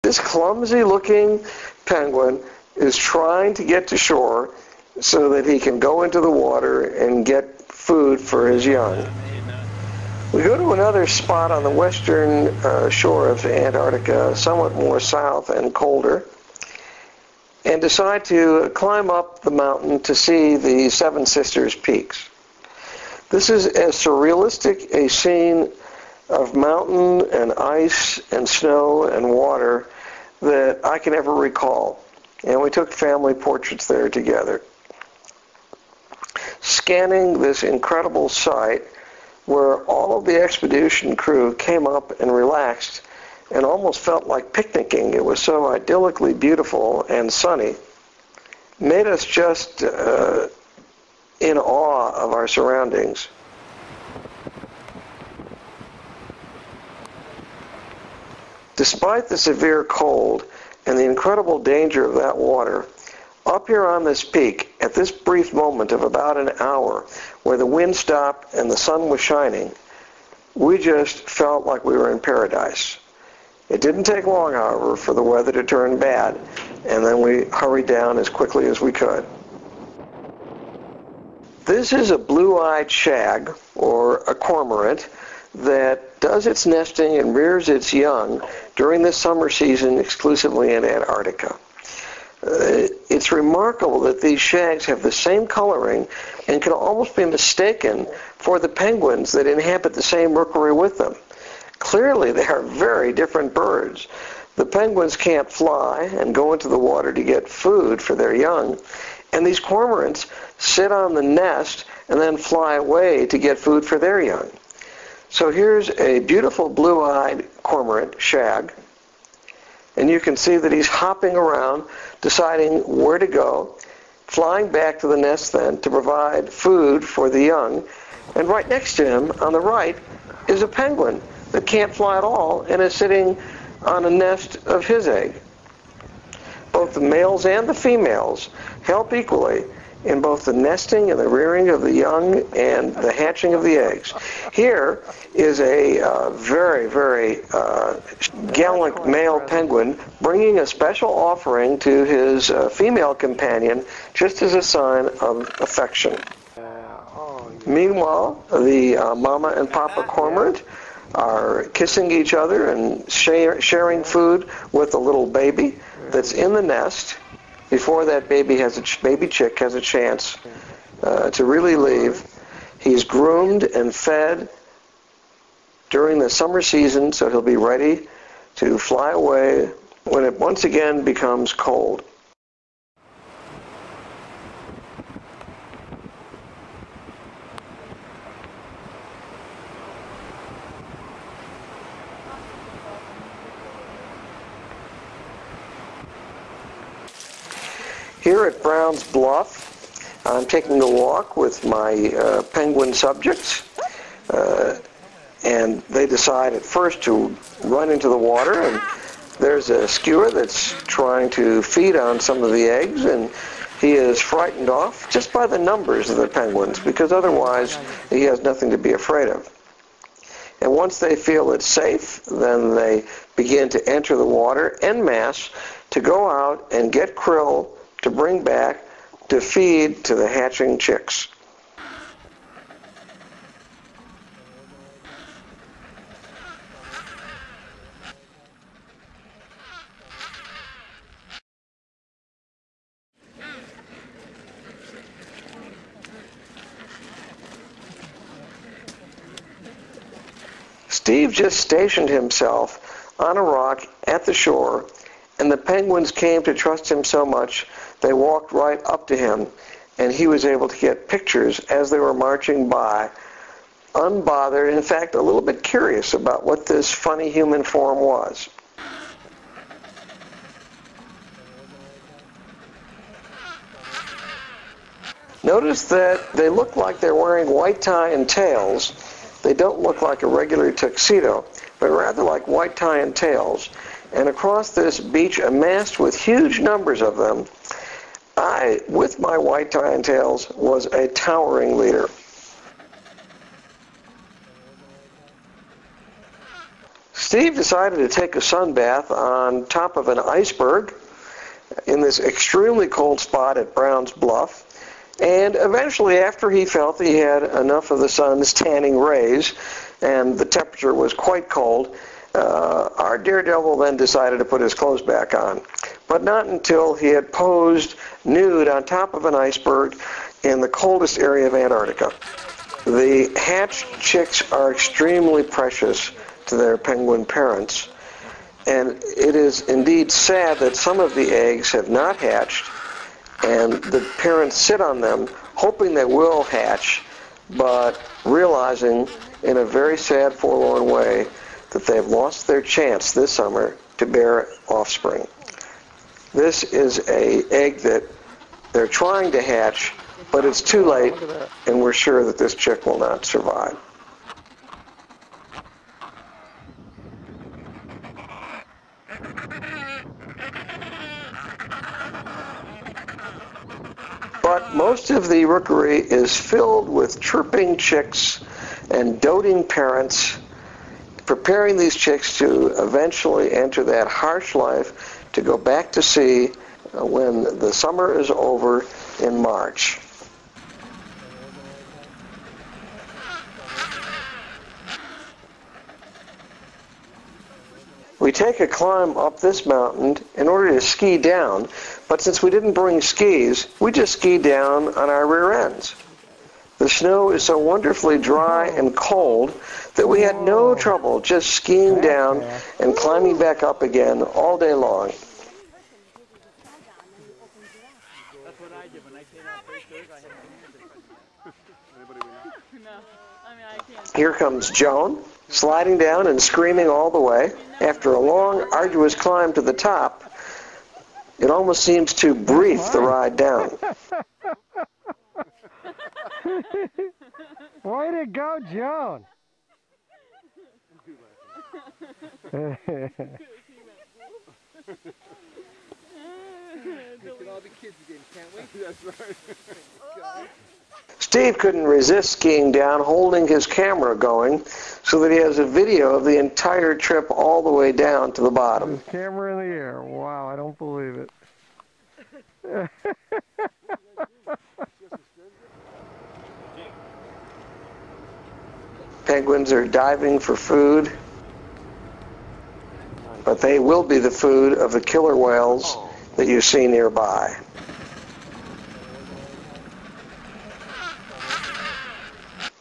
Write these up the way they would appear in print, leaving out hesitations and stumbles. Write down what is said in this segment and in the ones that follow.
This clumsy-looking penguin is trying to get to shore so that he can go into the water and get food for his young. We go to another spot on the western shore of Antarctica, somewhat more south and colder, and decide to climb up the mountain to see the Seven Sisters Peaks. This is as surrealistic a scene of mountain and ice and snow and water that I can ever recall. And we took family portraits there together. Scanning this incredible sight where all of the expedition crew came up and relaxed and almost felt like picnicking. It was so idyllically beautiful and sunny. Made us just in awe of our surroundings. Despite the severe cold and the incredible danger of that water, up here on this peak, at this brief moment of about an hour, where the wind stopped and the sun was shining, we just felt like we were in paradise. It didn't take long, however, for the weather to turn bad, and then we hurried down as quickly as we could. This is a blue-eyed shag, or a cormorant, that does its nesting and rears its young during the summer season exclusively in Antarctica. It's remarkable that these shags have the same coloring and can almost be mistaken for the penguins that inhabit the same rookery with them. Clearly, they are very different birds. The penguins can't fly and go into the water to get food for their young, and these cormorants sit on the nest and then fly away to get food for their young. So here's a beautiful blue-eyed cormorant shag, and you can see that he's hopping around, deciding where to go, flying back to the nest then to provide food for the young. And right next to him, on the right, is a penguin that can't fly at all and is sitting on a nest of his egg. Both the males and the females help equally in both the nesting and the rearing of the young and the hatching of the eggs. Here is a very, very gallant male penguin bringing a special offering to his female companion just as a sign of affection. Meanwhile, the mama and papa cormorant are kissing each other and sharing food with the little baby that's in the nest before that baby chick has a chance to really leave. He's groomed and fed during the summer season, so he'll be ready to fly away when it once again becomes cold. Here at Brown's Bluff, I'm taking a walk with my penguin subjects, and they decide at first to run into the water, and there's a skua that's trying to feed on some of the eggs, and he is frightened off just by the numbers of the penguins, because otherwise he has nothing to be afraid of. And once they feel it's safe, then they begin to enter the water en masse to go out and get krill to bring back to feed to the hatching chicks. Steve just stationed himself on a rock at the shore, and the penguins came to trust him so much they walked right up to him, and he was able to get pictures as they were marching by, unbothered, in fact a little bit curious about what this funny human form was. Notice that they look like they're wearing white tie and tails. They don't look like a regular tuxedo, but rather like white tie and tails. And across this beach, amassed with huge numbers of them, I, with my white tie and tails, was a towering leader. Steve decided to take a sunbath on top of an iceberg in this extremely cold spot at Brown's Bluff. And eventually, after he felt that he had enough of the sun's tanning rays and the temperature was quite cold, our daredevil then decided to put his clothes back on. But not until he had posed nude on top of an iceberg in the coldest area of Antarctica. The hatched chicks are extremely precious to their penguin parents, and it is indeed sad that some of the eggs have not hatched, and the parents sit on them hoping they will hatch, but realizing in a very sad, forlorn way that they've lost their chance this summer to bear offspring. This is an egg that they're trying to hatch, but it's too late, and we're sure that this chick will not survive. But most of the rookery is filled with chirping chicks and doting parents, preparing these chicks to eventually enter that harsh life to go back to sea when the summer is over in March. We take a climb up this mountain in order to ski down, but since we didn't bring skis, we just ski down on our rear ends. The snow is so wonderfully dry and cold that we had no trouble just skiing down and climbing back up again all day long. Here comes Joan, sliding down and screaming all the way. After a long, arduous climb to the top, it almost seems to brief the ride down. Way to go, Joan! We can all be kids again, can't we? That's right. Steve couldn't resist skiing down, holding his camera going, so that he has a video of the entire trip all the way down to the bottom. His camera in the air. Wow, I don't believe it. Penguins are diving for food, but they will be the food of the killer whales that you see nearby.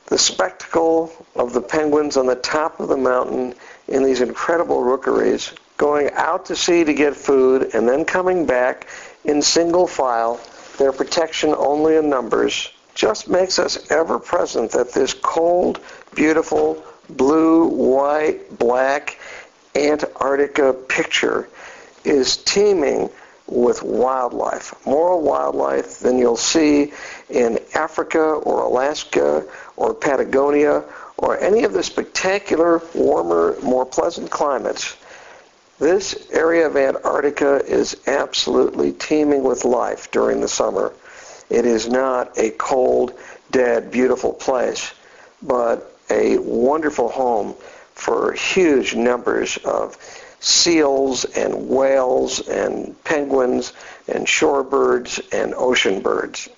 The spectacle of the penguins on the top of the mountain in these incredible rookeries, going out to sea to get food and then coming back in single file, their protection only in numbers, just makes us ever present that this cold, beautiful, blue, white, black Antarctica picture is teeming with wildlife, more wildlife than you'll see in Africa or Alaska or Patagonia or any of the spectacular, warmer, more pleasant climates. This area of Antarctica is absolutely teeming with life during the summer. It is not a cold, dead, beautiful place, but a wonderful home for huge numbers of seals and whales and penguins and shorebirds and ocean birds.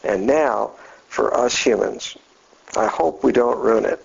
And now for us humans. I hope we don't ruin it.